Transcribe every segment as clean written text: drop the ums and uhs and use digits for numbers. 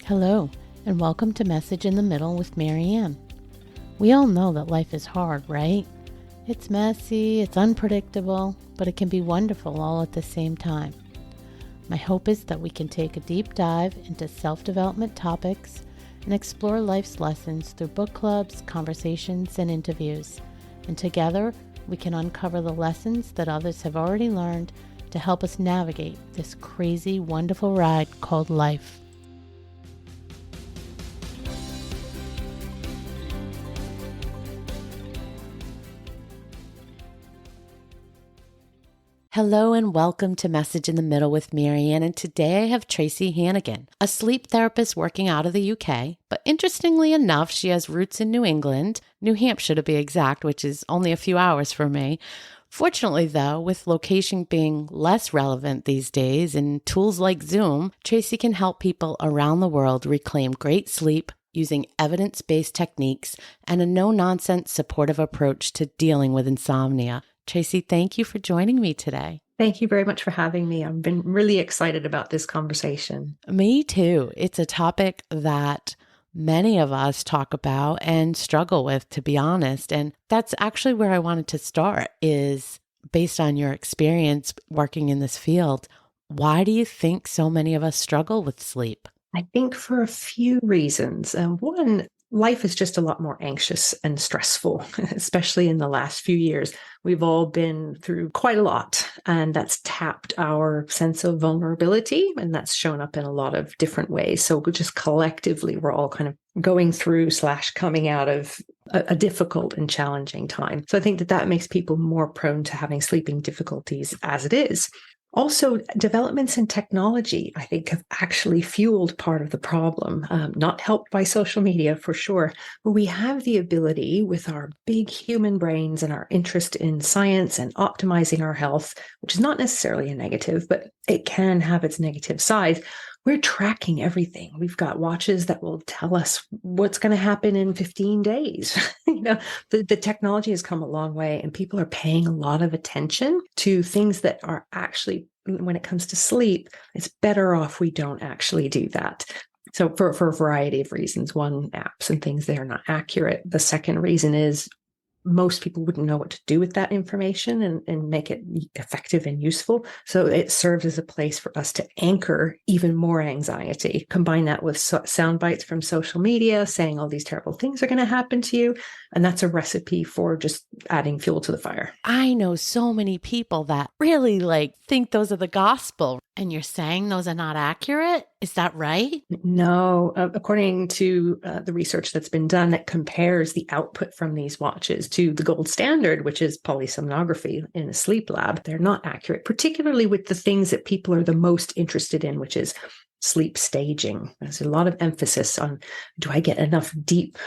Hello, and welcome to Message in the Middle with Marianne. We all know that life is hard, right? It's messy, it's unpredictable, but it can be wonderful all at the same time. My hope is that we can take a deep dive into self-development topics and explore life's lessons through book clubs, conversations, and interviews. And together, we can uncover the lessons that others have already learned to help us navigate this crazy, wonderful ride called life. Hello and welcome to Message in the Middle with Marianne, and today I have Tracy Hannigan, a sleep therapist working out of the UK, but interestingly enough, she has roots in New England, New Hampshire to be exact, which is only a few hours from me. Fortunately though, with location being less relevant these days and tools like Zoom, Tracy can help people around the world reclaim great sleep using evidence-based techniques and a no-nonsense supportive approach to dealing with insomnia. Tracy, thank you for joining me today. Thank you very much for having me. I've been really excited about this conversation. Me too. It's a topic that many of us talk about and struggle with, to be honest. And that's actually where I wanted to start, is based on your experience working in this field. Why do you think so many of us struggle with sleep? I think for a few reasons. One, life is just a lot more anxious and stressful, especially in the last few years. We've all been through quite a lot, and that's tapped our sense of vulnerability, and that's shown up in a lot of different ways. So just collectively, we're all kind of going through / coming out of a difficult and challenging time. So I think that makes people more prone to having sleeping difficulties as it is. Also, developments in technology, I think, have actually fueled part of the problem, not helped by social media for sure, but we have the ability with our big human brains and our interest in science and optimizing our health, which is not necessarily a negative, but it can have its negative side. We're tracking everything. We've got watches that will tell us what's going to happen in 15 days. The technology has come a long way, and people are paying a lot of attention to things that are actually, when it comes to sleep, it's better off we don't actually do that. So for a variety of reasons. One, apps and things, they are not accurate. The second reason is most people wouldn't know what to do with that information and make it effective and useful. So it serves as a place for us to anchor even more anxiety. Combine that with sound bites from social media saying all these terrible things are going to happen to you. And that's a recipe for just adding fuel to the fire. I know so many people that really think those are the gospel. And you're saying those are not accurate? Is that right? No. According to the research that's been done that compares the output from these watches to the gold standard, which is polysomnography in a sleep lab, they're not accurate, particularly with the things that people are the most interested in, which is sleep staging. There's a lot of emphasis on, do I get enough deep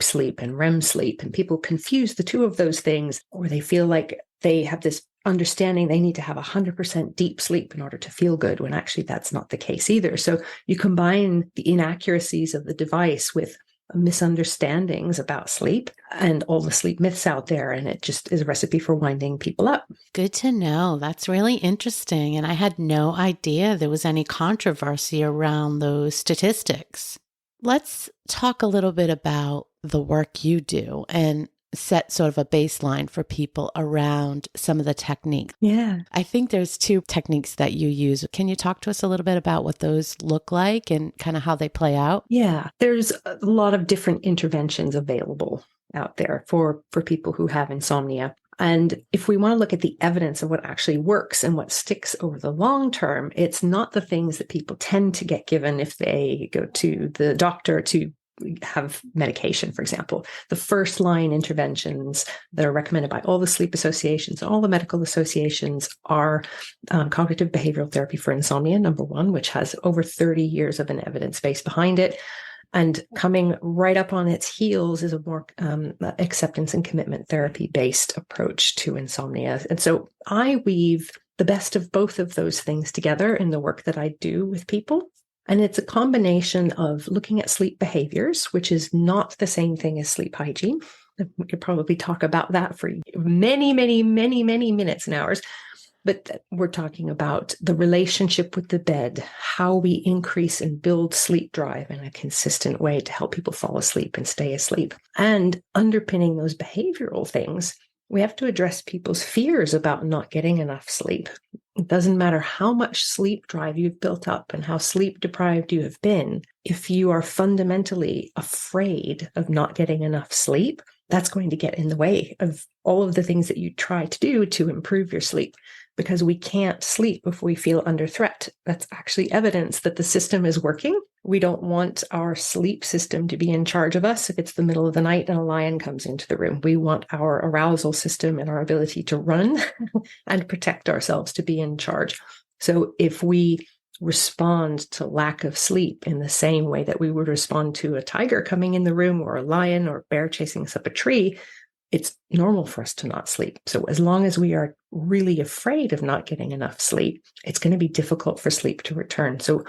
sleep and REM sleep? And people confuse the two of those things, or they feel like they have this understanding they need to have 100% deep sleep in order to feel good, when actually that's not the case either. So you combine the inaccuracies of the device with misunderstandings about sleep and all the sleep myths out there, and it just is a recipe for winding people up. Good to know. That's really interesting. And I had no idea there was any controversy around those statistics. Let's talk a little bit about the work you do and set sort of a baseline for people around some of the techniques. Yeah. I think there's two techniques that you use. Can you talk to us a little bit about what those look like and kind of how they play out? Yeah. There's a lot of different interventions available out there for people who have insomnia. And if we want to look at the evidence of what actually works and what sticks over the long term, it's not the things that people tend to get given if they go to the doctor to have medication, for example. The first line interventions that are recommended by all the sleep associations, all the medical associations, are cognitive behavioral therapy for insomnia, number one, which has over 30 years of an evidence base behind it. And coming right up on its heels is a more acceptance and commitment therapy-based approach to insomnia. And so I weave the best of both of those things together in the work that I do with people. And it's a combination of looking at sleep behaviors, which is not the same thing as sleep hygiene. We could probably talk about that for many, many, many, many minutes and hours. But we're talking about the relationship with the bed, how we increase and build sleep drive in a consistent way to help people fall asleep and stay asleep. And underpinning those behavioral things, we have to address people's fears about not getting enough sleep. It doesn't matter how much sleep drive you've built up and how sleep deprived you have been. If you are fundamentally afraid of not getting enough sleep, that's going to get in the way of all of the things that you try to do to improve your sleep, because we can't sleep if we feel under threat. That's actually evidence that the system is working. We don't want our sleep system to be in charge of us if it's the middle of the night and a lion comes into the room. We want our arousal system and our ability to run and protect ourselves to be in charge. So if we respond to lack of sleep in the same way that we would respond to a tiger coming in the room or a lion or a bear chasing us up a tree, it's normal for us to not sleep. So as long as we are really afraid of not getting enough sleep, it's going to be difficult for sleep to return. So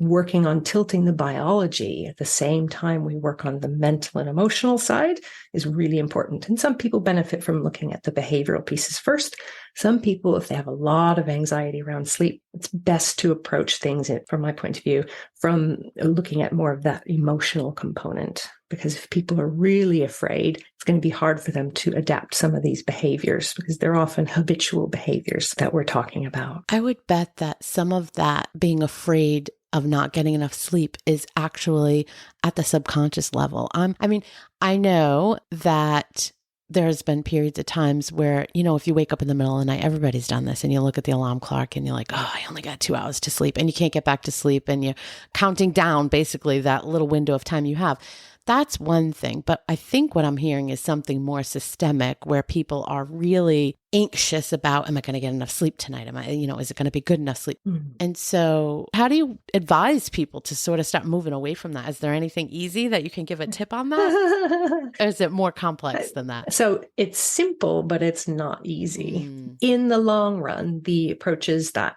working on tilting the biology at the same time we work on the mental and emotional side is really important. And some people benefit from looking at the behavioral pieces first. Some people, if they have a lot of anxiety around sleep, it's best to approach things, from my point of view, from looking at more of that emotional component. Because if people are really afraid, it's going to be hard for them to adapt some of these behaviors, because they're often habitual behaviors that we're talking about. I would bet that some of that being afraid of not getting enough sleep is actually at the subconscious level. I know that there's been periods of times where, if you wake up in the middle of the night, everybody's done this, and you look at the alarm clock and you're like, oh, I only got 2 hours to sleep, and you can't get back to sleep, and you're counting down basically that little window of time you have. That's one thing. But I think what I'm hearing is something more systemic, where people are really anxious about, am I going to get enough sleep tonight? Is it going to be good enough sleep? Mm. And so how do you advise people to sort of start moving away from that? Is there anything easy that you can give a tip on that? Or is it more complex than that? So it's simple, but it's not easy. In the long run, the approaches that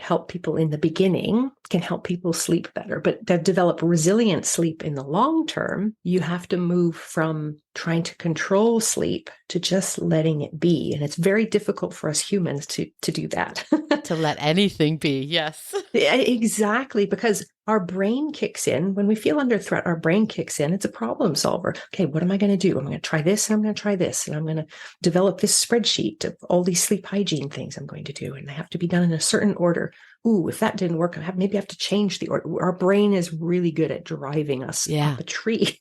help people in the beginning can help people sleep better, but to develop resilient sleep in the long term, you have to move from trying to control sleep to just letting it be. And it's very difficult for us humans to do that. To let anything be, yes. Exactly, because our brain kicks in. When we feel under threat, our brain kicks in. It's a problem solver. Okay, what am I going to do? I'm going to try this, and I'm going to try this, and I'm going to develop this spreadsheet of all these sleep hygiene things I'm going to do, and they have to be done in a certain order. Ooh, if that didn't work, maybe I have to change the order. Our brain is really good at driving us up a tree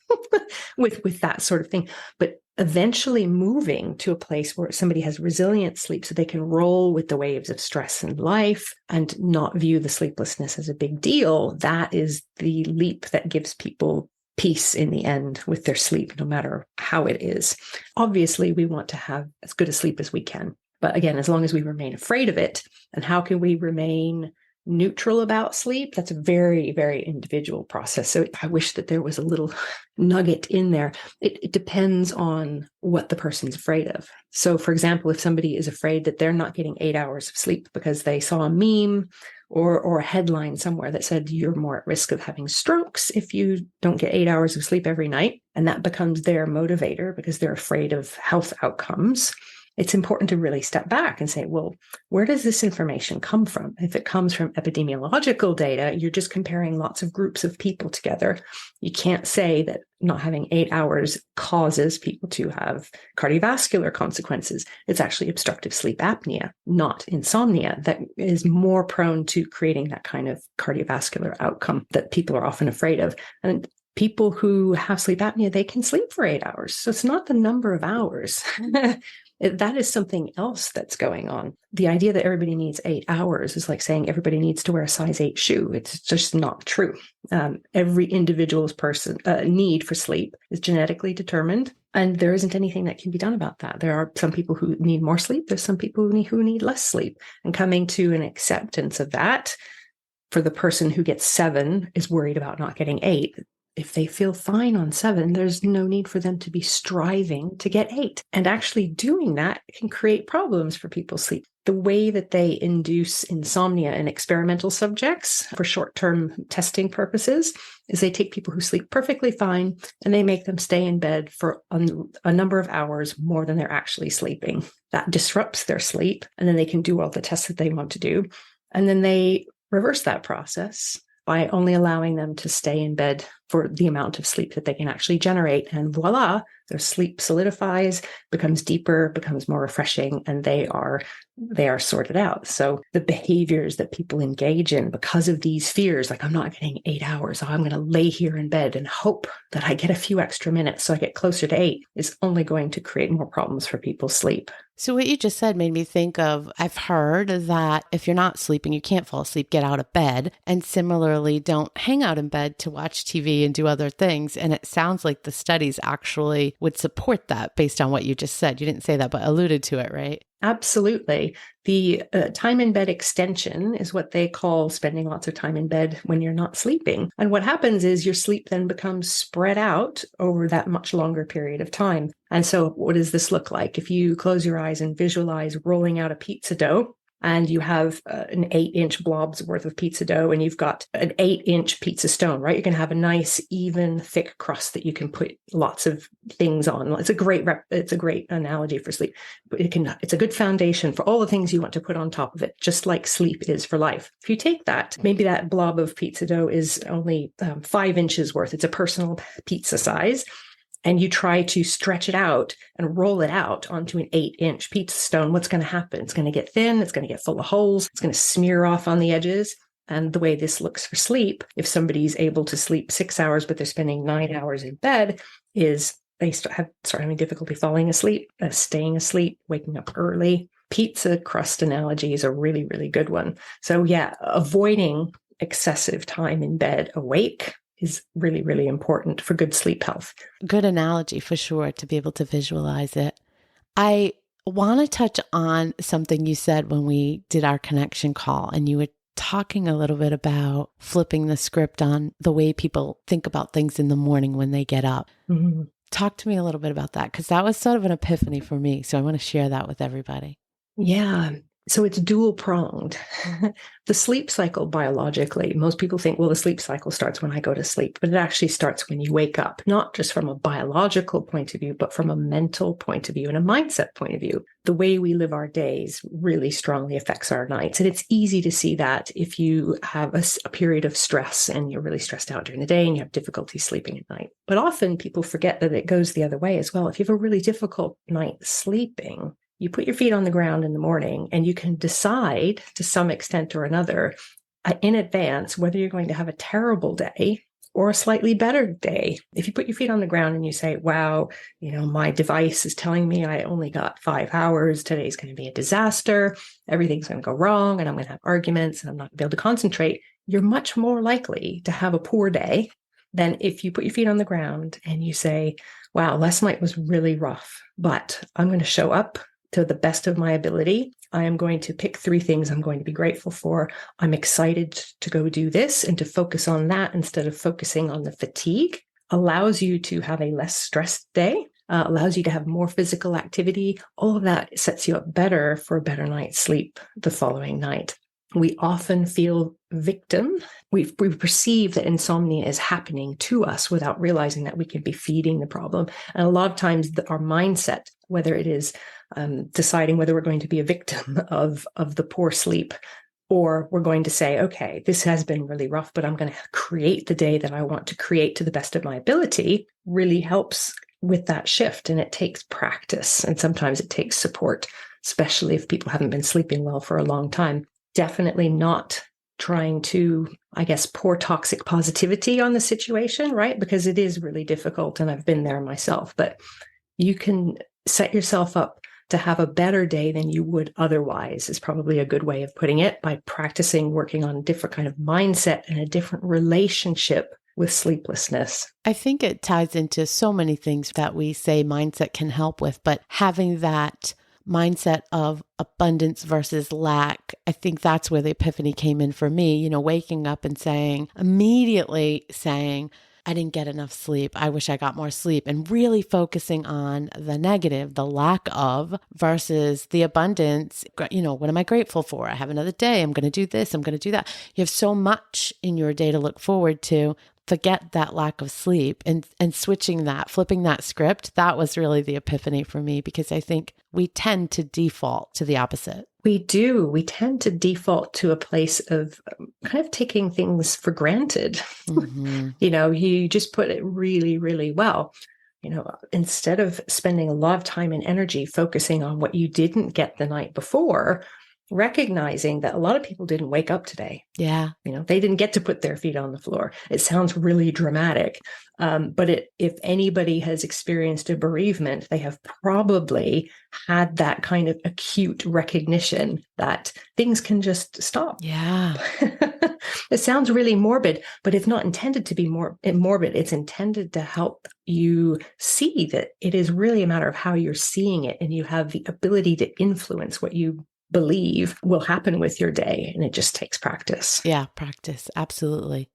with that sort of thing. But eventually moving to a place where somebody has resilient sleep so they can roll with the waves of stress in life and not view the sleeplessness as a big deal, that is the leap that gives people peace in the end with their sleep, no matter how it is. Obviously, we want to have as good a sleep as we can. But again, as long as we remain afraid of it, and how can we remain neutral about sleep? That's a very, very individual process. So I wish that there was a little nugget in there. It depends on what the person's afraid of. So for example, if somebody is afraid that they're not getting 8 hours of sleep because they saw a meme or a headline somewhere that said you're more at risk of having strokes if you don't get 8 hours of sleep every night, and that becomes their motivator because they're afraid of health outcomes, it's important to really step back and say, well, where does this information come from? If it comes from epidemiological data, you're just comparing lots of groups of people together. You can't say that not having 8 hours causes people to have cardiovascular consequences. It's actually obstructive sleep apnea, not insomnia, that is more prone to creating that kind of cardiovascular outcome that people are often afraid of. And people who have sleep apnea, they can sleep for 8 hours. So it's not the number of hours. That is something else that's going on. The idea that everybody needs 8 hours is like saying everybody needs to wear a size 8 shoe. It's just not true. Every individual's need for sleep is genetically determined, and there isn't anything that can be done about that. There are some people who need more sleep. There's some people who need less sleep. And coming to an acceptance of that, for the person who gets 7 is worried about not getting 8. If they feel fine on 7, there's no need for them to be striving to get 8. And actually doing that can create problems for people's sleep. The way that they induce insomnia in experimental subjects for short-term testing purposes is they take people who sleep perfectly fine and they make them stay in bed for a number of hours more than they're actually sleeping. That disrupts their sleep, and then they can do all the tests that they want to do. And then they reverse that process by only allowing them to stay in bed for the amount of sleep that they can actually generate. And voila, their sleep solidifies, becomes deeper, becomes more refreshing, and they are sorted out. So the behaviors that people engage in because of these fears, like I'm not getting 8 hours, so I'm going to lay here in bed and hope that I get a few extra minutes so I get closer to 8, is only going to create more problems for people's sleep. So what you just said made me think of, I've heard that if you're not sleeping, you can't fall asleep, get out of bed. And similarly, don't hang out in bed to watch TV and do other things. And it sounds like the studies actually would support that based on what you just said. You didn't say that, but alluded to it, right? Absolutely. The time in bed extension is what they call spending lots of time in bed when you're not sleeping. And what happens is your sleep then becomes spread out over that much longer period of time. And so what does this look like? If you close your eyes and visualize rolling out a pizza dough, and you have an 8-inch blobs worth of pizza dough, and you've got an 8-inch pizza stone, right? You're going to have a nice, even, thick crust that you can put lots of things on. It's a great analogy for sleep. But it's a good foundation for all the things you want to put on top of it, just like sleep is for life. If you take that, maybe that blob of pizza dough is only 5 inches worth. It's a personal pizza size. And you try to stretch it out and roll it out onto an 8-inch pizza stone, what's going to happen? It's going to get thin. It's going to get full of holes. It's going to smear off on the edges. And the way this looks for sleep, if somebody's able to sleep 6 hours, but they're spending 9 hours in bed, is they start having difficulty falling asleep, staying asleep, waking up early. Pizza crust analogy is a really, really good one. So yeah, avoiding excessive time in bed awake is really, really important for good sleep health. Good analogy for sure, to be able to visualize it. I want to touch on something you said when we did our connection call, and you were talking a little bit about flipping the script on the way people think about things in the morning when they get up. Mm-hmm. Talk to me a little bit about that, because that was sort of an epiphany for me. So I want to share that with everybody. Yeah. So it's dual pronged. The sleep cycle biologically, most people think, well, the sleep cycle starts when I go to sleep, but it actually starts when you wake up, not just from a biological point of view, but from a mental point of view and a mindset point of view. The way we live our days really strongly affects our nights. And it's easy to see that if you have a period of stress and you're really stressed out during the day and you have difficulty sleeping at night. But often people forget that it goes the other way as well. If you have a really difficult night sleeping, you put your feet on the ground in the morning and you can decide to some extent or another in advance whether you're going to have a terrible day or a slightly better day. If you put your feet on the ground and you say, wow, my device is telling me I only got 5 hours. Today's going to be a disaster. Everything's going to go wrong and I'm going to have arguments and I'm not going to be able to concentrate. You're much more likely to have a poor day than if you put your feet on the ground and you say, wow, last night was really rough, but I'm going to show up to the best of my ability. I am going to pick 3 things I'm going to be grateful for. I'm excited to go do this, and to focus on that instead of focusing on the fatigue allows you to have a less stressed day, allows you to have more physical activity. All of that sets you up better for a better night's sleep the following night. We often feel victim. We perceive that insomnia is happening to us without realizing that we can be feeding the problem. And a lot of times our mindset, whether it is deciding whether we're going to be a victim of the poor sleep, or we're going to say, okay, this has been really rough, but I'm going to create the day that I want to create to the best of my ability, really helps with that shift. And it takes practice. And sometimes it takes support, especially if people haven't been sleeping well for a long time. Definitely not trying to, pour toxic positivity on the situation, right? Because it is really difficult and I've been there myself, but you can set yourself up to have a better day than you would otherwise, is probably a good way of putting it, by practicing working on a different kind of mindset and a different relationship with sleeplessness. I think it ties into so many things that we say mindset can help with, but having that mindset of abundance versus lack, I think that's where the epiphany came in for me, waking up and immediately saying, I didn't get enough sleep. I wish I got more sleep. And really focusing on the negative, the lack of versus the abundance. What am I grateful for? I have another day. I'm going to do this. I'm going to do that. You have so much in your day to look forward to. Forget that lack of sleep and switching that, flipping that script. That was really the epiphany for me, because I think we tend to default to the opposite. We do. We tend to default to a place of kind of taking things for granted. Mm-hmm. You just put it really, really well. Instead of spending a lot of time and energy focusing on what you didn't get the night before, recognizing that a lot of people didn't wake up today. Yeah. They didn't get to put their feet on the floor. It sounds really dramatic. But if anybody has experienced a bereavement, they have probably had that kind of acute recognition that things can just stop. Yeah. It sounds really morbid, but it's not intended to be morbid. It's intended to help you see that it is really a matter of how you're seeing it, and you have the ability to influence what you believe will happen with your day. And it just takes practice. Yeah, practice. Absolutely.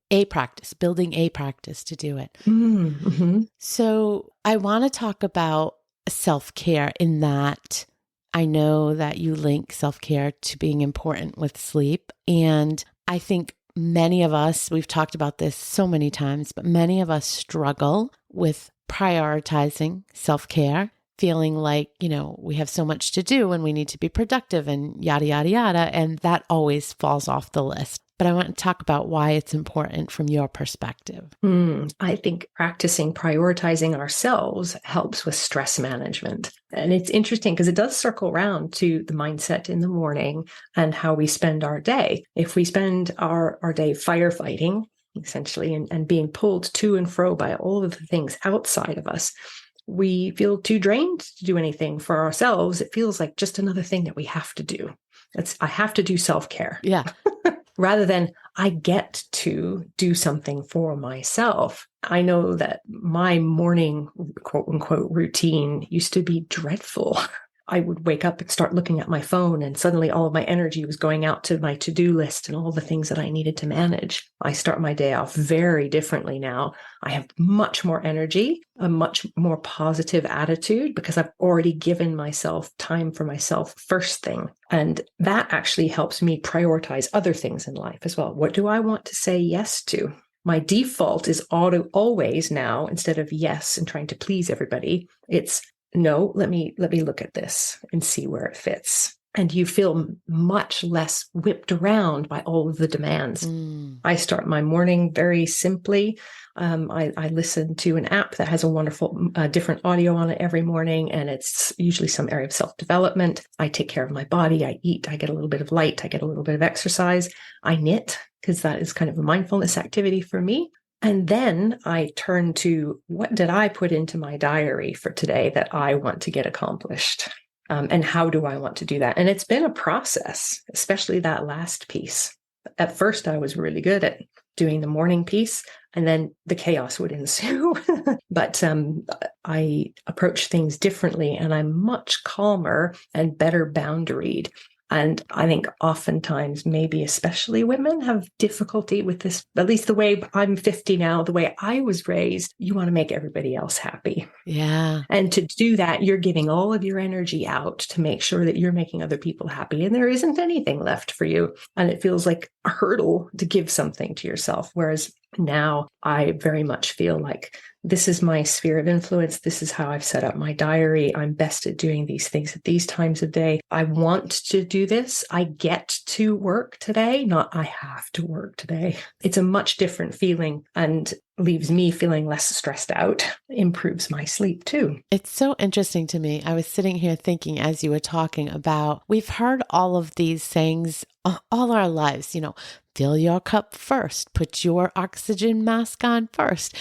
Building a practice to do it. Mm-hmm. So I want to talk about self-care, in that I know that you link self-care to being important with sleep. And I think many of us, we've talked about this so many times, but many of us struggle with prioritizing self-care, feeling like, we have so much to do and we need to be productive and yada, yada, yada. And that always falls off the list. But I want to talk about why it's important from your perspective. I think practicing prioritizing ourselves helps with stress management. And it's interesting because it does circle around to the mindset in the morning and how we spend our day. If we spend our day firefighting, essentially, and being pulled to and fro by all of the things outside of us, we feel too drained to do anything for ourselves. It feels like just another thing that we have to do. I have to do self-care. Yeah. Rather than I get to do something for myself. I know that my morning, quote unquote, routine used to be dreadful. I would wake up and start looking at my phone, and suddenly all of my energy was going out to my to-do list and all the things that I needed to manage. I start my day off very differently now. I have much more energy, a much more positive attitude, because I've already given myself time for myself first thing. And that actually helps me prioritize other things in life as well. What do I want to say yes to? My default is always now, instead of yes and trying to please everybody, it's no, let me look at this and see where it fits. And you feel much less whipped around by all of the demands. I start my morning very simply. I listen to an app that has a wonderful different audio on it every morning, and it's usually some area of self-development. I take care of my body. I eat. I get a little bit of light. I get a little bit of exercise. I knit, because that is kind of a mindfulness activity for me. And then I turn to, what did I put into my diary for today that I want to get accomplished? And how do I want to do that? And it's been a process, especially that last piece. At first, I was really good at doing the morning piece, and then the chaos would ensue. But I approach things differently, and I'm much calmer and better boundaried. And I think oftentimes, maybe especially women, have difficulty with this, at least the way I'm 50 now, the way I was raised. You want to make everybody else happy. Yeah. And to do that, you're giving all of your energy out to make sure that you're making other people happy. And there isn't anything left for you. And it feels like a hurdle to give something to yourself. Whereas now I very much feel like this is my sphere of influence. This is how I've set up my diary. I'm best at doing these things at these times of day. I want to do this. I get to work today, not I have to work today. It's a much different feeling and leaves me feeling less stressed out, improves my sleep too. It's so interesting to me. I was sitting here thinking as you were talking about, we've heard all of these sayings all our lives, fill your cup first, put your oxygen mask on first.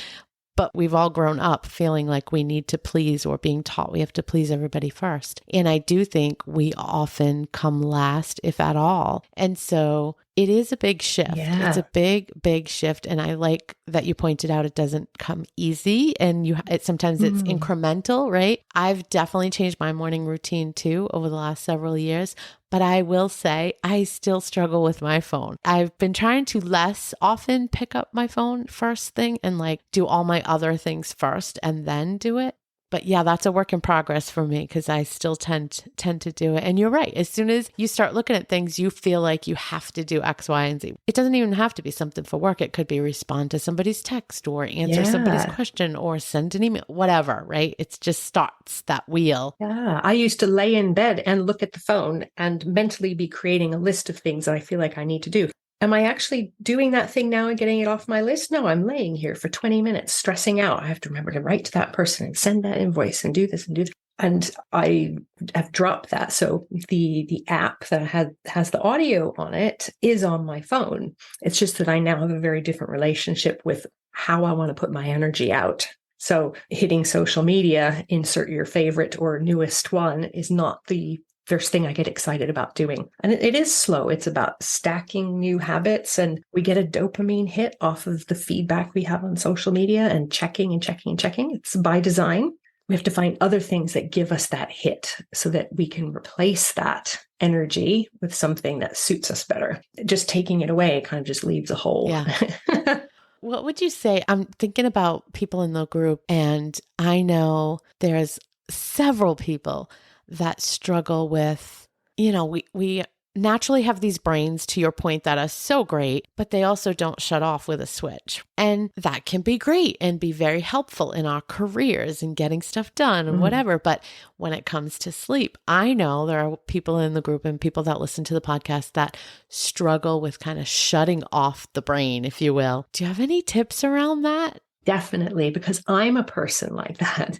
But we've all grown up feeling like we need to please, or being taught we have to please everybody first. And I do think we often come last, if at all. And so it is a big shift. Yeah. It's a big, big shift. And I like that you pointed out it doesn't come easy and sometimes it's incremental, right? I've definitely changed my morning routine too over the last several years. But I will say I still struggle with my phone. I've been trying to less often pick up my phone first thing and like do all my other things first and then do it. But yeah, that's a work in progress for me because I still tend to do it. And you're right. As soon as you start looking at things, you feel like you have to do X, Y, and Z. It doesn't even have to be something for work. It could be respond to somebody's text or answer somebody's question or send an email, whatever, right? It just starts that wheel. Yeah. I used to lay in bed and look at the phone and mentally be creating a list of things that I feel like I need to do. Am I actually doing that thing now and getting it off my list? No, I'm laying here for 20 minutes stressing out. I have to remember to write to that person and send that invoice and do this and do that. And I have dropped that. So the app that has the audio on it is on my phone. It's just that I now have a very different relationship with how I want to put my energy out. So hitting social media, insert your favorite or newest one, is not the first thing I get excited about doing. And it is slow. It's about stacking new habits. And we get a dopamine hit off of the feedback we have on social media and checking and checking and checking. It's by design. We have to find other things that give us that hit so that we can replace that energy with something that suits us better. Just taking it away kind of just leaves a hole. Yeah. What would you say? I'm thinking about people in the group, and I know there's several people that struggle with, we naturally have these brains, to your point, that are so great, but they also don't shut off with a switch. And that can be great and be very helpful in our careers and getting stuff done and whatever. But when it comes to sleep, I know there are people in the group and people that listen to the podcast that struggle with kind of shutting off the brain, if you will. Do you have any tips around that? Definitely, because I'm a person like that.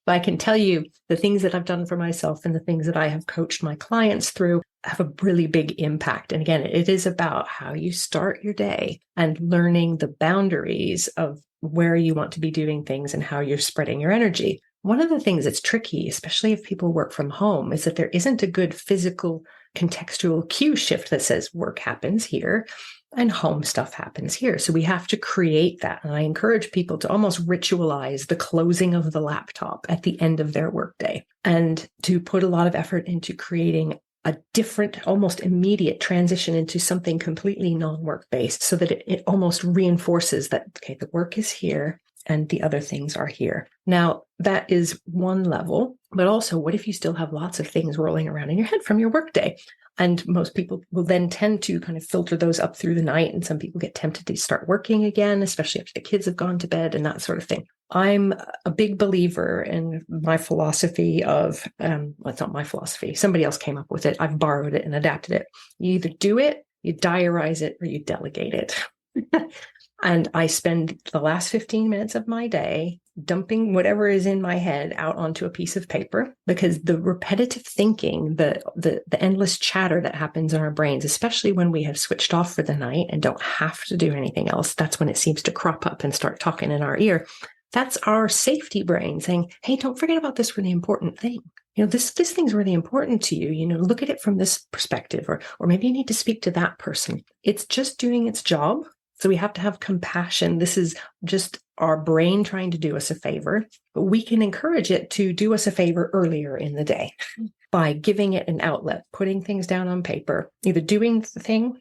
But I can tell you the things that I've done for myself and the things that I have coached my clients through have a really big impact. And again, it is about how you start your day and learning the boundaries of where you want to be doing things and how you're spreading your energy. One of the things that's tricky, especially if people work from home, is that there isn't a good physical contextual cue shift that says work happens here and home stuff happens here. So we have to create that. And I encourage people to almost ritualize the closing of the laptop at the end of their workday and to put a lot of effort into creating a different, almost immediate transition into something completely non-work based so that it almost reinforces that, okay, the work is here and the other things are here. Now, that is one level, but also what if you still have lots of things rolling around in your head from your workday? And most people will then tend to kind of filter those up through the night. And some people get tempted to start working again, especially after the kids have gone to bed and that sort of thing. I'm a big believer in my philosophy of, well, it's not my philosophy. Somebody else came up with it. I've borrowed it and adapted it. You either do it, you diarize it, or you delegate it. And I spend the last 15 minutes of my day dumping whatever is in my head out onto a piece of paper, because the repetitive thinking, the endless chatter that happens in our brains, especially when we have switched off for the night and don't have to do anything else, that's when it seems to crop up and start talking in our ear. That's our safety brain saying, hey, don't forget about this really important thing. This thing's really important to you. Look at it from this perspective, or maybe you need to speak to that person. It's just doing its job. So we have to have compassion. This is just our brain trying to do us a favor, but we can encourage it to do us a favor earlier in the day by giving it an outlet, putting things down on paper, either doing the thing,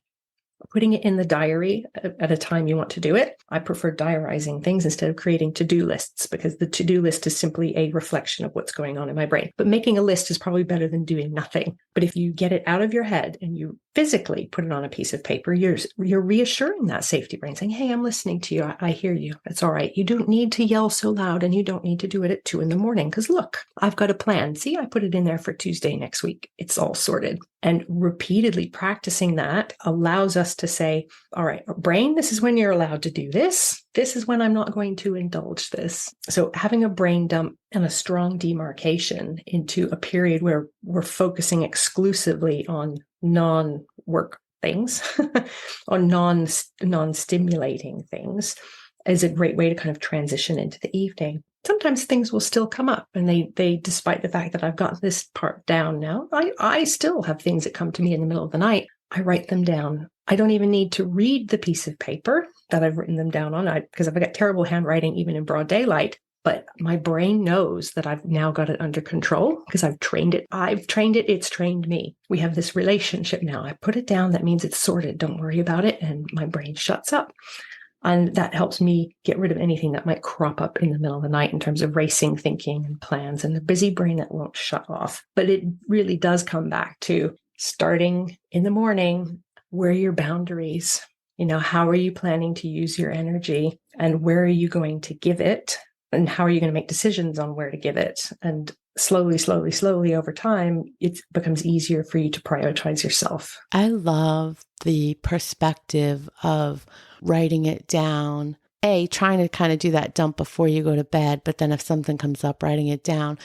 putting it in the diary at a time you want to do it. I prefer diarizing things instead of creating to-do lists, because the to-do list is simply a reflection of what's going on in my brain. But making a list is probably better than doing nothing. But if you get it out of your head and you physically put it on a piece of paper, you're reassuring that safety brain, saying, hey, I'm listening to you. I hear you. It's all right. You don't need to yell so loud, and you don't need to do it at 2 a.m. because look, I've got a plan. See, I put it in there for Tuesday next week. It's all sorted. And repeatedly practicing that allows us to say, all right, brain, this is when you're allowed to do this. This is when I'm not going to indulge this. So having a brain dump and a strong demarcation into a period where we're focusing exclusively on non-work things, on non-stimulating things, is a great way to kind of transition into the evening. Sometimes things will still come up, and they despite the fact that I've got this part down now, I still have things that come to me in the middle of the night. I write them down. I don't even need to read the piece of paper that I've written them down on, because I've got terrible handwriting even in broad daylight. But my brain knows that I've now got it under control because I've trained it. I've trained it. It's trained me. We have this relationship now. I put it down. That means it's sorted. Don't worry about it. And my brain shuts up. And that helps me get rid of anything that might crop up in the middle of the night in terms of racing thinking and plans and the busy brain that won't shut off. But it really does come back to starting in the morning. Where are your boundaries? How are you planning to use your energy, and where are you going to give it? And how are you going to make decisions on where to give it? And slowly, slowly, slowly over time, it becomes easier for you to prioritize yourself. I love the perspective of writing it down. Trying to kind of do that dump before you go to bed, but then if something comes up, writing it down,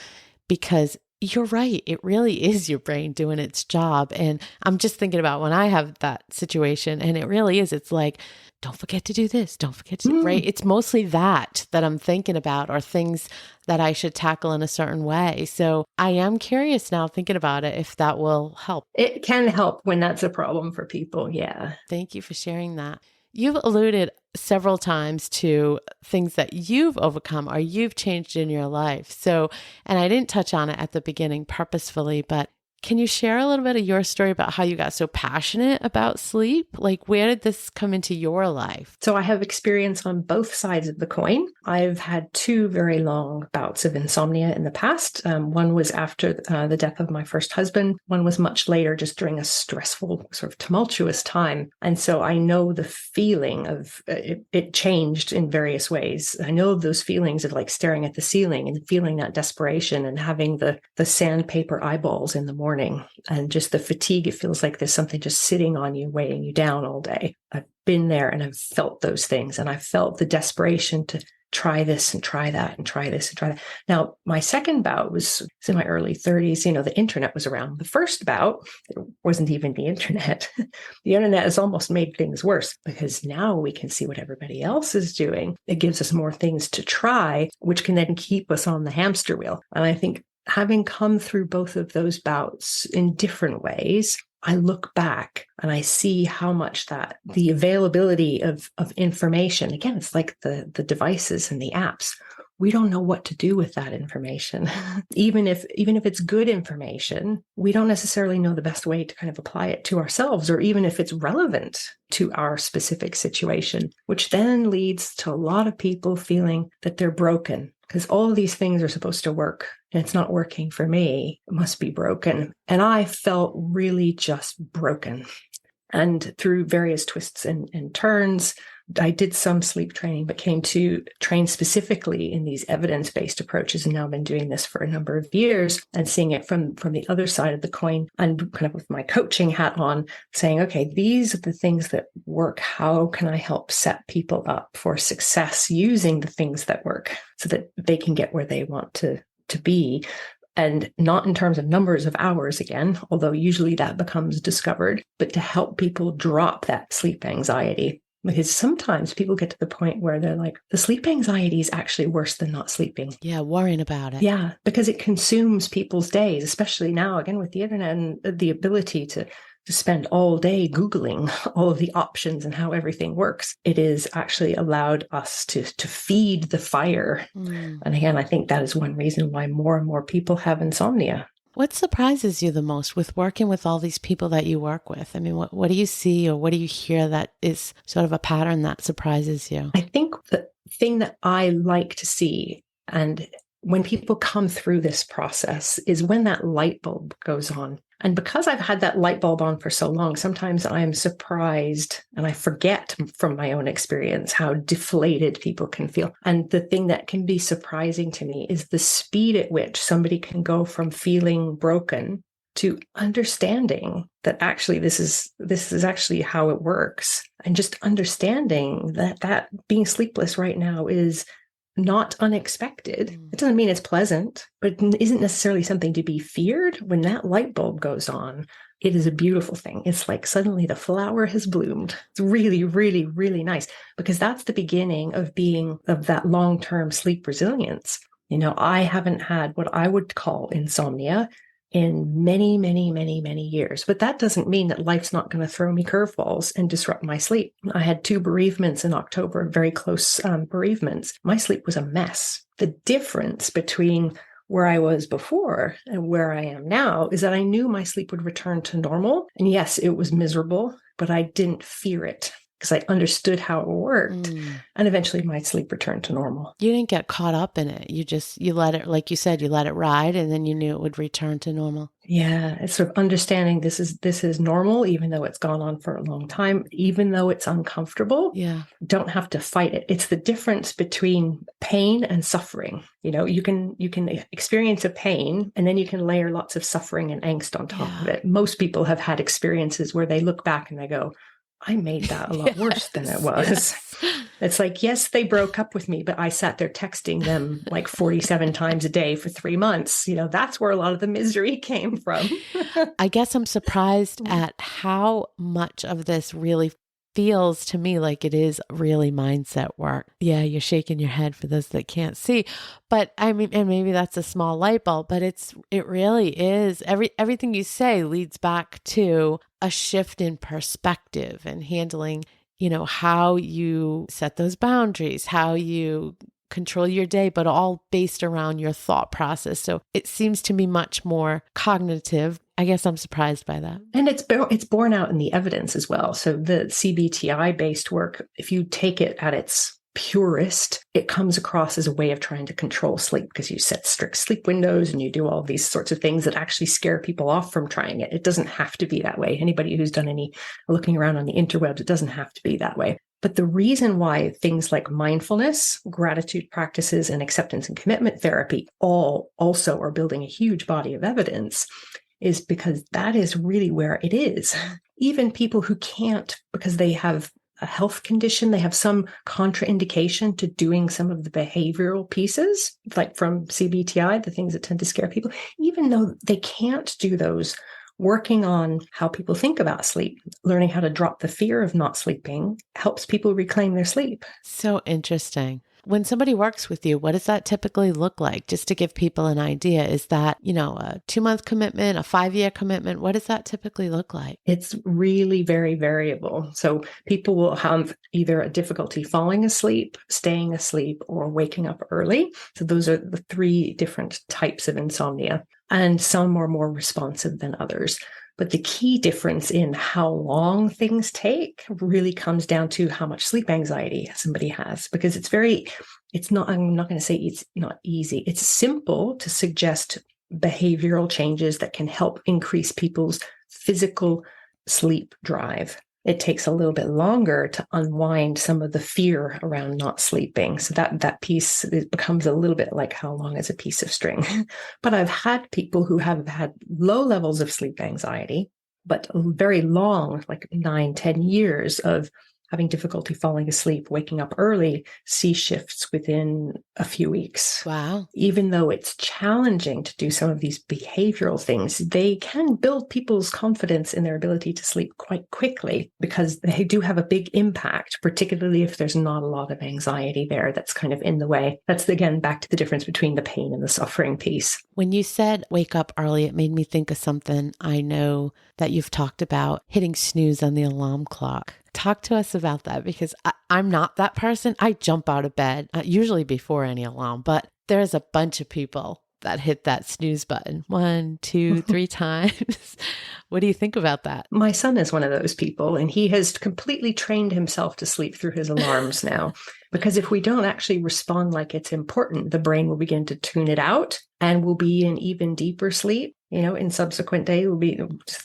because you're right. It really is your brain doing its job. And I'm just thinking about when I have that situation, and it really is. It's like, don't forget to do this. Don't forget to, right? It's mostly that I'm thinking about, or things that I should tackle in a certain way. So I am curious now, thinking about it, if that will help. It can help when that's a problem for people. Yeah. Thank you for sharing that. You've alluded several times to things that you've overcome or you've changed in your life. So, and I didn't touch on it at the beginning purposefully, but can you share a little bit of your story about how you got so passionate about sleep? Like, where did this come into your life? So I have experience on both sides of the coin. I've had 2 very long bouts of insomnia in the past. One was after the death of my first husband. One was much later, just during a stressful, sort of tumultuous time. And so I know the feeling of it changed in various ways. I know those feelings of like staring at the ceiling and feeling that desperation and having the sandpaper eyeballs in the morning. And just the fatigue. It feels like there's something just sitting on you, weighing you down all day. I've been there and I've felt those things. And I felt the desperation to try this and try that and try this and try that. Now, my second bout was in my early 30s. The internet was around. The first bout, it wasn't even the internet. The internet has almost made things worse because now we can see what everybody else is doing. It gives us more things to try, which can then keep us on the hamster wheel. And I think having come through both of those bouts in different ways, I look back and I see how much that the availability of information, again, it's like the devices and the apps. We don't know what to do with that information. Even if it's good information, we don't necessarily know the best way to kind of apply it to ourselves, or even if it's relevant to our specific situation, which then leads to a lot of people feeling that they're broken. Because all of these things are supposed to work and it's not working for me. It must be broken. And I felt really just broken. And through various twists and turns, I did some sleep training, but came to train specifically in these evidence-based approaches. And now I've been doing this for a number of years and seeing it from the other side of the coin, and kind of with my coaching hat on, saying, okay, these are the things that work. How can I help set people up for success using the things that work so that they can get where they want to be? And not in terms of numbers of hours again, although usually that becomes discovered, but to help people drop that sleep anxiety. Because sometimes people get to the point where they're like, the sleep anxiety is actually worse than not sleeping. Yeah, worrying about it. Yeah, because it consumes people's days, especially now, again, with the internet and the ability to spend all day Googling all of the options and how everything works. It is actually allowed us to feed the fire. And again, I think that is one reason why more and more people have insomnia. What surprises you the most with working with all these people that you work with? I mean, what do you see or what do you hear that is sort of a pattern that surprises you? I think the thing that I like to see, and when people come through this process, is when that light bulb goes on. And because I've had that light bulb on for so long, sometimes I am surprised and I forget from my own experience how deflated people can feel. And the thing that can be surprising to me is the speed at which somebody can go from feeling broken to understanding that actually this is actually how it works. And just understanding that being sleepless right now is not unexpected. It doesn't mean it's pleasant, but it isn't necessarily something to be feared. When that light bulb goes on, it is a beautiful thing. It's like suddenly the flower has bloomed. It's really, really, really nice, because that's the beginning of that long-term sleep resilience. I haven't had what I would call insomnia in many, many, many, many years. But that doesn't mean that life's not going to throw me curveballs and disrupt my sleep. I had 2 bereavements in October, very close bereavements. My sleep was a mess. The difference between where I was before and where I am now is that I knew my sleep would return to normal. And yes, it was miserable, but I didn't fear it because I understood how it worked. And eventually my sleep returned to normal. You didn't get caught up in it. You let it, like you said, you let it ride, and then you knew it would return to normal. Yeah, it's sort of understanding this is normal, even though it's gone on for a long time, even though it's uncomfortable. Yeah. Don't have to fight it. It's the difference between pain and suffering. You can experience a pain, and then you can layer lots of suffering and angst on top of it. Most people have had experiences where they look back and they go, I made that a lot worse than it was. Yes. It's like, yes, they broke up with me, but I sat there texting them like 47 times a day for 3 months. That's where a lot of the misery came from. I guess I'm surprised at how much of this really feels to me like it is really mindset work. Yeah, you're shaking your head for those that can't see. But I mean, and maybe that's a small light bulb, but it really is. Everything you say leads back to a shift in perspective and handling, how you set those boundaries, how you control your day, but all based around your thought process. So it seems to me much more cognitive. I guess I'm surprised by that. And it's borne out in the evidence as well. So the CBTI based work, if you take it at its purest, it comes across as a way of trying to control sleep because you set strict sleep windows and you do all these sorts of things that actually scare people off from trying it. It doesn't have to be that way. Anybody who's done any looking around on the interwebs, it doesn't have to be that way. But the reason why things like mindfulness, gratitude practices, and acceptance and commitment therapy all also are building a huge body of evidence is because that is really where it is. Even people who can't, because they have a health condition, they have some contraindication to doing some of the behavioral pieces, like from CBTI, the things that tend to scare people, even though they can't do those, working on how people think about sleep, learning how to drop the fear of not sleeping helps people reclaim their sleep. So interesting. When somebody works with you, what does that typically look like? Just to give people an idea, is that, a 2-month commitment, a 5-year commitment? What does that typically look like? It's really very variable. So people will have either a difficulty falling asleep, staying asleep, or waking up early. So those are the 3 different types of insomnia. And some are more responsive than others. But the key difference in how long things take really comes down to how much sleep anxiety somebody has, because I'm not going to say it's not easy. It's simple to suggest behavioral changes that can help increase people's physical sleep drive. It takes a little bit longer to unwind some of the fear around not sleeping. So that piece, it becomes a little bit like how long is a piece of string. But I've had people who have had low levels of sleep anxiety, but very long, like 9-10 years of having difficulty falling asleep, waking up early, see shifts within a few weeks. Wow. Even though it's challenging to do some of these behavioral things, they can build people's confidence in their ability to sleep quite quickly because they do have a big impact, particularly if there's not a lot of anxiety there that's kind of in the way. That's, again, back to the difference between the pain and the suffering piece. When you said wake up early, it made me think of something I know that you've talked about, hitting snooze on the alarm clock. Talk to us about that, because I'm not that person. I jump out of bed, usually before any alarm, but there's a bunch of people that hit that snooze button 1, 2, 3 times. What do you think about that? My son is one of those people, and he has completely trained himself to sleep through his alarms now. Because if we don't actually respond like it's important, the brain will begin to tune it out and we'll be in even deeper sleep. In subsequent day, we'll be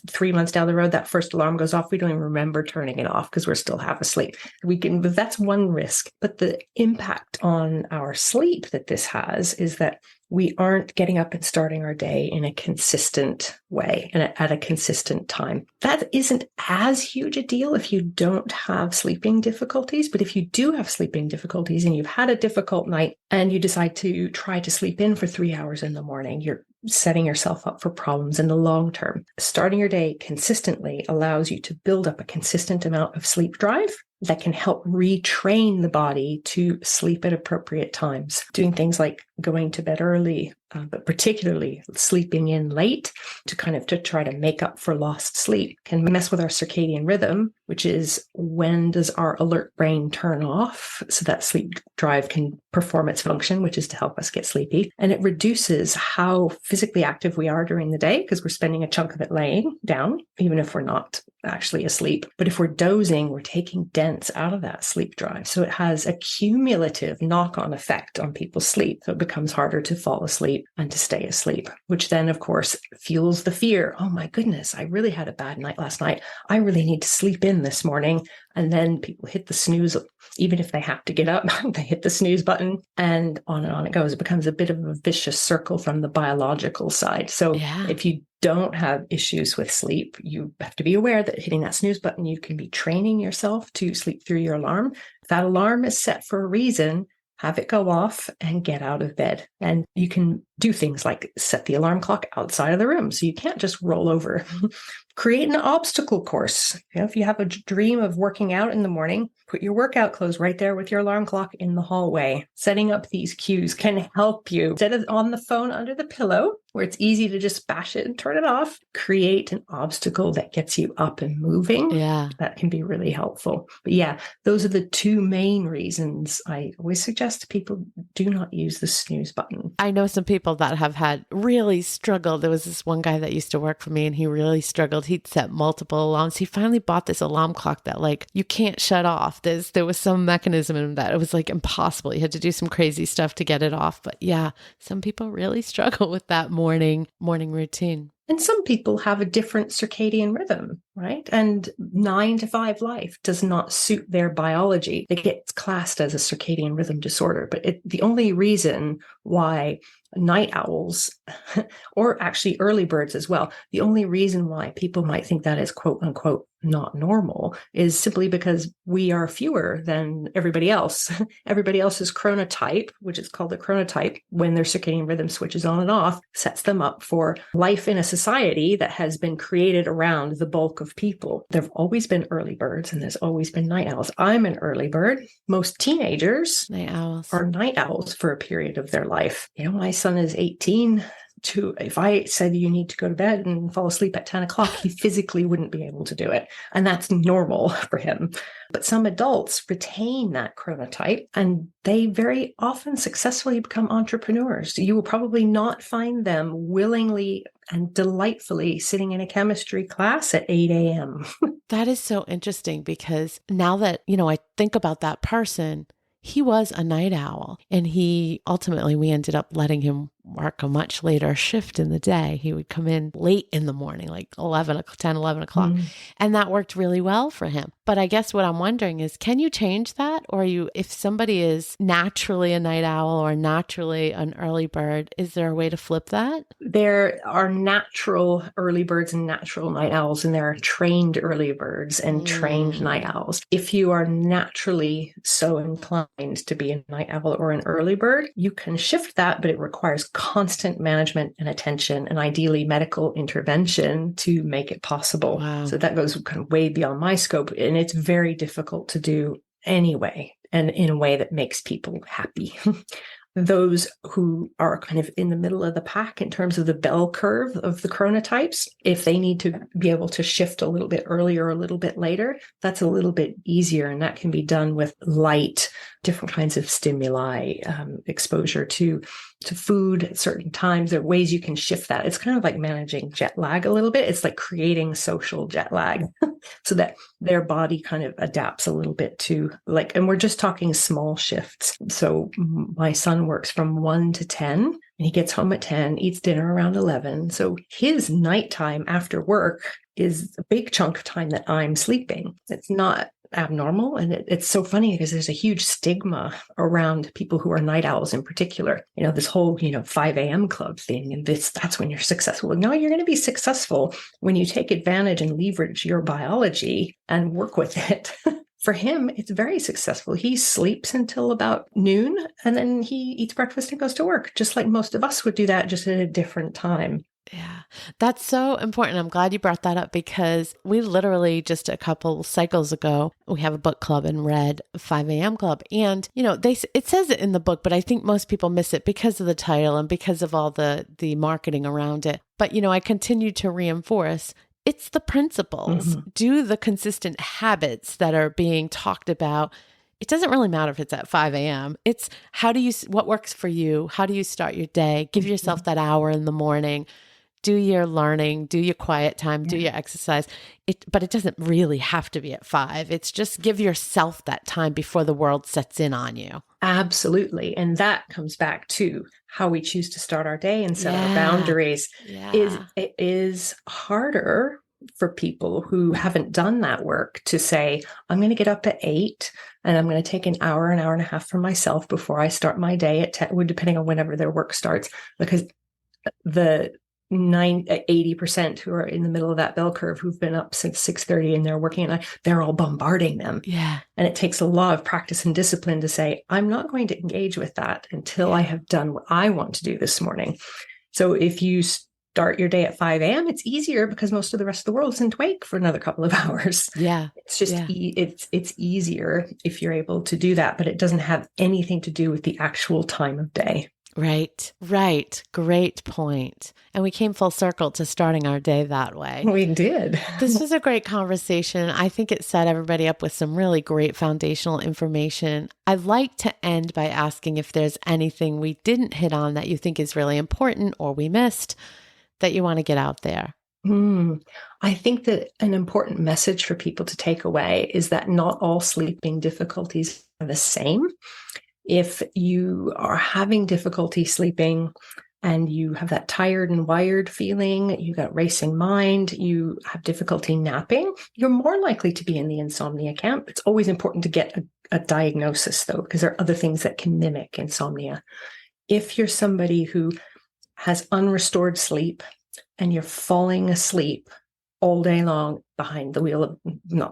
3 months down the road, that first alarm goes off. We don't even remember turning it off because we're still half asleep. But that's one risk. But the impact on our sleep that this has is that we aren't getting up and starting our day in a consistent way and at a consistent time. That isn't as huge a deal if you don't have sleeping difficulties. But if you do have sleeping difficulties and you've had a difficult night and you decide to try to sleep in for 3 hours in the morning, you're setting yourself up for problems in the long term. Starting your day consistently allows you to build up a consistent amount of sleep drive that can help retrain the body to sleep at appropriate times. Doing things like going to bed early, but particularly sleeping in late to try to make up for lost sleep can mess with our circadian rhythm, which is when does our alert brain turn off so that sleep drive can perform its function, which is to help us get sleepy. And it reduces how physically active we are during the day because we're spending a chunk of it laying down, even if we're not actually asleep. But if we're dozing, we're taking dents out of that sleep drive. So it has a cumulative knock-on effect on people's sleep. So it becomes harder to fall asleep and to stay asleep, which then, of course, fuels the fear. Oh my goodness, I really had a bad night last night. I really need to sleep in this morning. And then people hit the snooze, even if they have to get up, they hit the snooze button and on it goes. It becomes a bit of a vicious circle from the biological side. So if you don't have issues with sleep, you have to be aware that hitting that snooze button, you can be training yourself to sleep through your alarm. If that alarm is set for a reason, have it go off and get out of bed. And you can do things like set the alarm clock outside of the room. So you can't just roll over. Create an obstacle course. If you have a dream of working out in the morning, put your workout clothes right there with your alarm clock in the hallway. Setting up these cues can help you. Instead of on the phone under the pillow, where it's easy to just bash it and turn it off, create an obstacle that gets you up and moving. Yeah. That can be really helpful. But yeah, those are the two main reasons I always suggest to people do not use the snooze button. I know some people that have had really struggled. There was this one guy that used to work for me and he really struggled. He'd set multiple alarms. He finally bought this alarm clock that you can't shut off. There was some mechanism in that. It was impossible. You had to do some crazy stuff to get it off. But yeah, some people really struggle with that morning routine. And some people have a different circadian rhythm, right? And 9 to 5 life does not suit their biology. It gets classed as a circadian rhythm disorder. But the only reason why night owls, or actually early birds as well, the only reason why people might think that is quote unquote not normal is simply because we are fewer than everybody else. Everybody else's chronotype, which is called the chronotype, when their circadian rhythm switches on and off, sets them up for life in a society that has been created around the bulk of people. There have always been early birds and there's always been night owls. I'm an early bird. Most teenagers are night owls for a period of their life. My son is 18. If I said you need to go to bed and fall asleep at 10 o'clock, he physically wouldn't be able to do it. And that's normal for him. But some adults retain that chronotype and they very often successfully become entrepreneurs. You will probably not find them willingly and delightfully sitting in a chemistry class at 8 a.m. That is so interesting because now that, I think about that person, he was a night owl and we ended up letting him work a much later shift in the day. He would come in late in the morning, 11 o'clock. And that worked really well for him. But I guess what I'm wondering is, can you change that? Or if somebody is naturally a night owl or naturally an early bird, is there a way to flip that? There are natural early birds and natural night owls, and there are trained early birds and trained night owls. If you are naturally so inclined to be a night owl or an early bird, you can shift that, but it requires constant management and attention and ideally medical intervention to make it possible. Wow. So that goes kind of way beyond my scope, and it's very difficult to do anyway, and in a way that makes people happy. Those who are kind of in the middle of the pack in terms of the bell curve of the chronotypes, if they need to be able to shift a little bit earlier or a little bit later, that's a little bit easier. And that can be done with light, different kinds of stimuli, exposure to food at certain times. There are ways you can shift that. It's kind of like managing jet lag a little bit. It's like creating social jet lag so that their body kind of adapts a little bit to and we're just talking small shifts. So my son works from 1 to 10 and he gets home at 10, eats dinner around 11. So his nighttime after work is a big chunk of time that I'm sleeping. It's not abnormal. And it's so funny because there's a huge stigma around people who are night owls in particular. This whole, 5 a.m. club thing. And that's when you're successful. No, you're going to be successful when you take advantage and leverage your biology and work with it. For him, it's very successful. He sleeps until about noon and then he eats breakfast and goes to work, just like most of us would do that, just at a different time. Yeah, that's so important. I'm glad you brought that up because we literally just a couple cycles ago, we have a book club and read 5 a.m. Club. And, it says it in the book, but I think most people miss it because of the title and because of all the marketing around it. But, I continue to reinforce it's the principles. Mm-hmm. Do the consistent habits that are being talked about. It doesn't really matter if it's at 5 a.m. It's what works for you? How do you start your day? Give yourself that hour in the morning. Do your learning, do your quiet time, do your exercise. But it doesn't really have to be at 5. It's just give yourself that time before the world sets in on you. Absolutely. And that comes back to how we choose to start our day and set our boundaries. It is harder for people who haven't done that work to say, I'm going to get up at 8 and I'm going to take an hour and a half for myself before I start my day at 10, depending on whenever their work starts, because the 80% who are in the middle of that bell curve who've been up since 6:30 and they're working at night, they're all bombarding them. Yeah. And it takes a lot of practice and discipline to say, I'm not going to engage with that until I have done what I want to do this morning. So if you start your day at 5 a.m., it's easier because most of the rest of the world isn't awake for another couple of hours. Yeah. It's just, it's easier if you're able to do that, but it doesn't have anything to do with the actual time of day. Right. Great point. And we came full circle to starting our day that way. We did. This was a great conversation. I think it set everybody up with some really great foundational information. I'd like to end by asking if there's anything we didn't hit on that you think is really important or we missed that you want to get out there. I think that an important message for people to take away is that not all sleeping difficulties are the same. If you are having difficulty sleeping and you have that tired and wired feeling, you got racing mind, you have difficulty napping, you're more likely to be in the insomnia camp. It's always important to get a diagnosis, though, because there are other things that can mimic insomnia. If you're somebody who has unrestored sleep and you're falling asleep all day long behind the wheel of,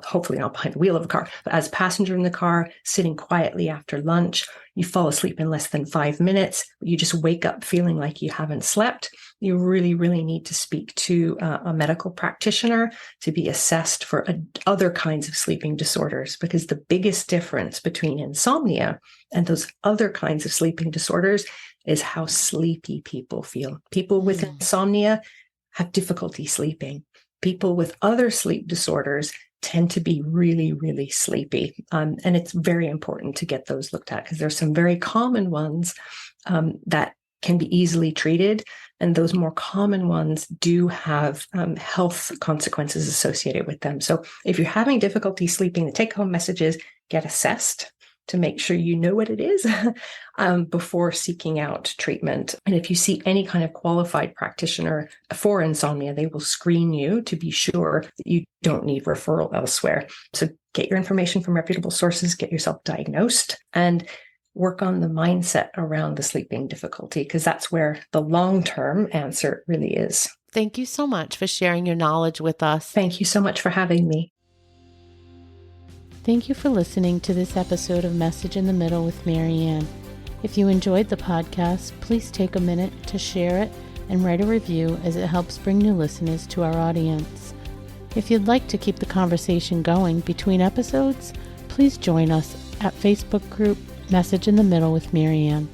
hopefully not behind the wheel of a car, but as a passenger in the car, sitting quietly after lunch, you fall asleep in less than 5 minutes, you just wake up feeling like you haven't slept, you really, really need to speak to a medical practitioner to be assessed for other kinds of sleeping disorders, because the biggest difference between insomnia and those other kinds of sleeping disorders is how sleepy people feel. People with insomnia have difficulty sleeping. People with other sleep disorders tend to be really, really sleepy. And it's very important to get those looked at because there's some very common ones that can be easily treated. And those more common ones do have health consequences associated with them. So if you're having difficulty sleeping, the take-home message is get assessed to make sure you know what it is before seeking out treatment. And if you see any kind of qualified practitioner for insomnia, they will screen you to be sure that you don't need referral elsewhere. So get your information from reputable sources, get yourself diagnosed, and work on the mindset around the sleeping difficulty, because that's where the long-term answer really is. Thank you so much for sharing your knowledge with us. Thank you so much for having me. Thank you for listening to this episode of Message in the Middle with Marianne. If you enjoyed the podcast, please take a minute to share it and write a review, as it helps bring new listeners to our audience. If you'd like to keep the conversation going between episodes, please join us at Facebook group Message in the Middle with Marianne.